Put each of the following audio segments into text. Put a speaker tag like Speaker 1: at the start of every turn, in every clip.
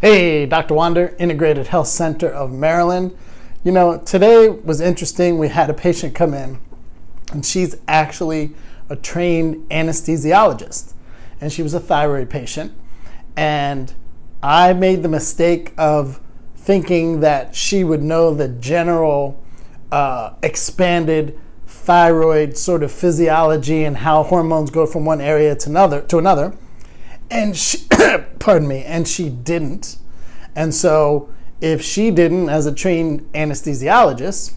Speaker 1: Hey, Dr. Wander, Integrated Health Center of Maryland. You know, today was interesting. We had a patient come in, and she's actually a trained anesthesiologist, and she was a thyroid patient. And I made the mistake of thinking that she would know the general expanded thyroid sort of physiology and how hormones go from one area to another. And she, pardon me, and she didn't. And so if she didn't, as a trained anesthesiologist,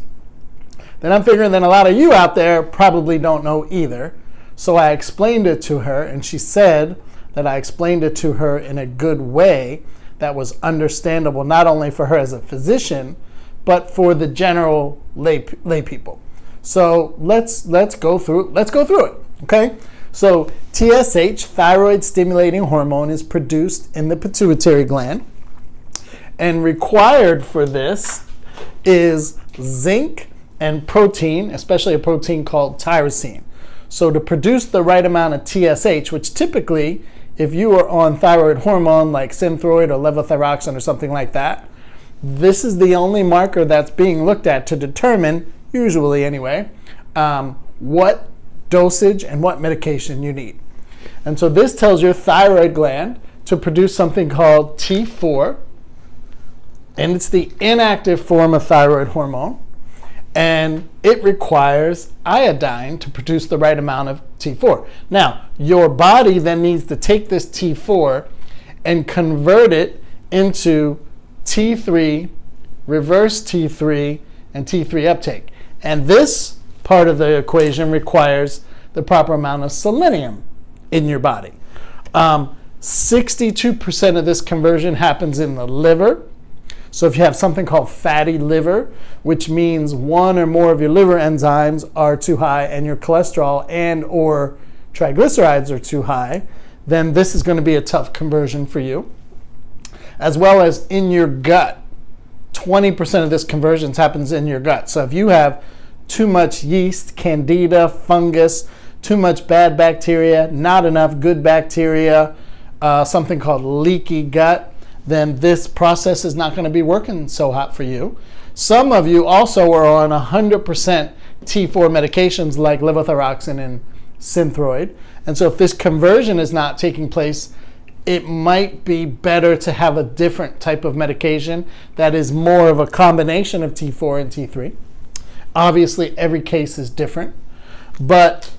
Speaker 1: then I'm figuring that a lot of you out there probably don't know either. So I explained it to her, and she said that I explained it to her in a good way that was understandable, not only for her as a physician, but for the general lay people. So let's go through it, okay? So TSH, thyroid stimulating hormone, is produced in the pituitary gland, and required for this is zinc and protein, especially a protein called tyrosine. So to produce the right amount of TSH, which typically, if you are on thyroid hormone like Synthroid or levothyroxine or something like that, this is the only marker that's being looked at to determine, usually anyway, what dosage and what medication you need. And so this tells your thyroid gland to produce something called T4, and it's the inactive form of thyroid hormone, and it requires iodine to produce the right amount of T4. Now, your body then needs to take this T4 and convert it into T3, reverse T3, and T3 uptake. And this part of the equation requires the proper amount of selenium in your body. 62% of this conversion happens in the liver. So if you have something called fatty liver, which means one or more of your liver enzymes are too high and your cholesterol and or triglycerides are too high, then this is going to be a tough conversion for you. As well as in your gut. 20% of this conversion happens in your gut. So if you have too much yeast, candida, fungus, too much bad bacteria, not enough good bacteria, something called leaky gut, then this process is not going to be working so hot for you. Some of you also are on 100% T4 medications like levothyroxine and Synthroid. And so if this conversion is not taking place, it might be better to have a different type of medication that is more of a combination of T4 and T3. Obviously, every case is different, but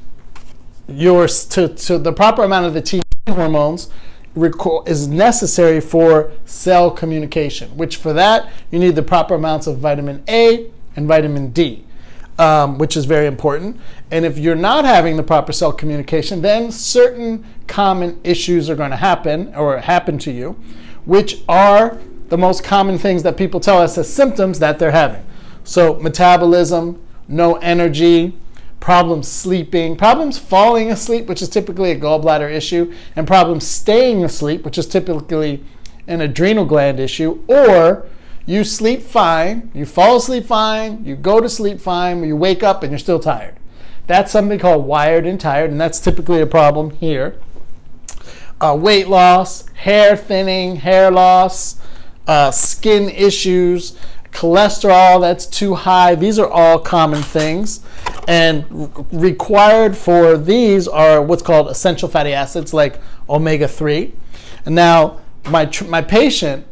Speaker 1: the proper amount of the T hormones is necessary for cell communication, which for that, you need the proper amounts of vitamin A and vitamin D, which is very important. And if you're not having the proper cell communication, then certain common issues are going to happen or happen to you, which are the most common things that people tell us as symptoms that they're having. So metabolism, no energy, problems sleeping, problems falling asleep, which is typically a gallbladder issue, and problems staying asleep, which is typically an adrenal gland issue, or you sleep fine, you fall asleep fine, you go to sleep fine, you wake up and you're still tired. That's something called wired and tired, and that's typically a problem here. Weight loss, hair thinning, hair loss, skin issues, cholesterol that's too high. These are all common things, and required for these are what's called essential fatty acids like omega-3. And now my patient,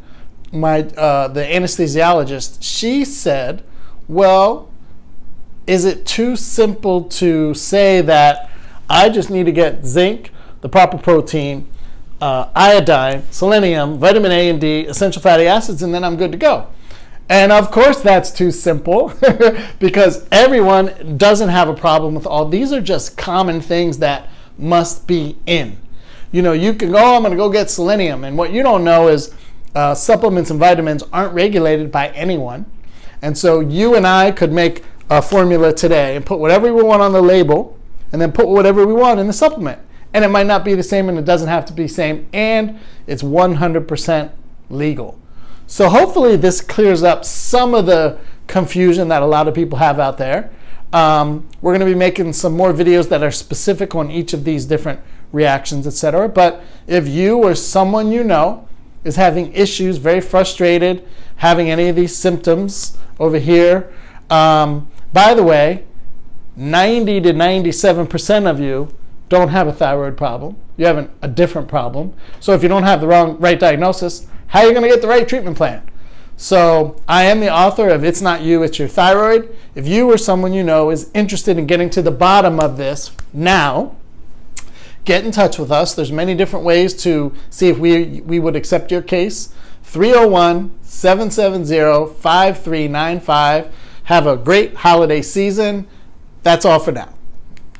Speaker 1: the anesthesiologist, she said, well, is it too simple to say that I just need to get zinc, the proper protein, iodine, selenium, vitamin A and D, essential fatty acids, and then I'm good to go? And of course that's too simple because everyone doesn't have a problem with all. These are just common things that must be in. You know, you can go, I'm going to go get selenium. And what you don't know is supplements and vitamins aren't regulated by anyone. And so you and I could make a formula today and put whatever we want on the label and then put whatever we want in the supplement. And it might not be the same, and it doesn't have to be the same, and it's 100% legal. So hopefully this clears up some of the confusion that a lot of people have out there. We're going to be making some more videos that are specific on each of these different reactions, etc. But if you or someone you know is having issues, very frustrated, having any of these symptoms over here, by the way, 90 to 97% of you don't have a thyroid problem. You have a different problem. So if you don't have the right diagnosis, how are you going to get the right treatment plan? So I am the author of It's Not You, It's Your Thyroid. If you or someone you know is interested in getting to the bottom of this now, get in touch with us. There's many different ways to see if we would accept your case. 301-770-5395. Have a great holiday season. That's all for now.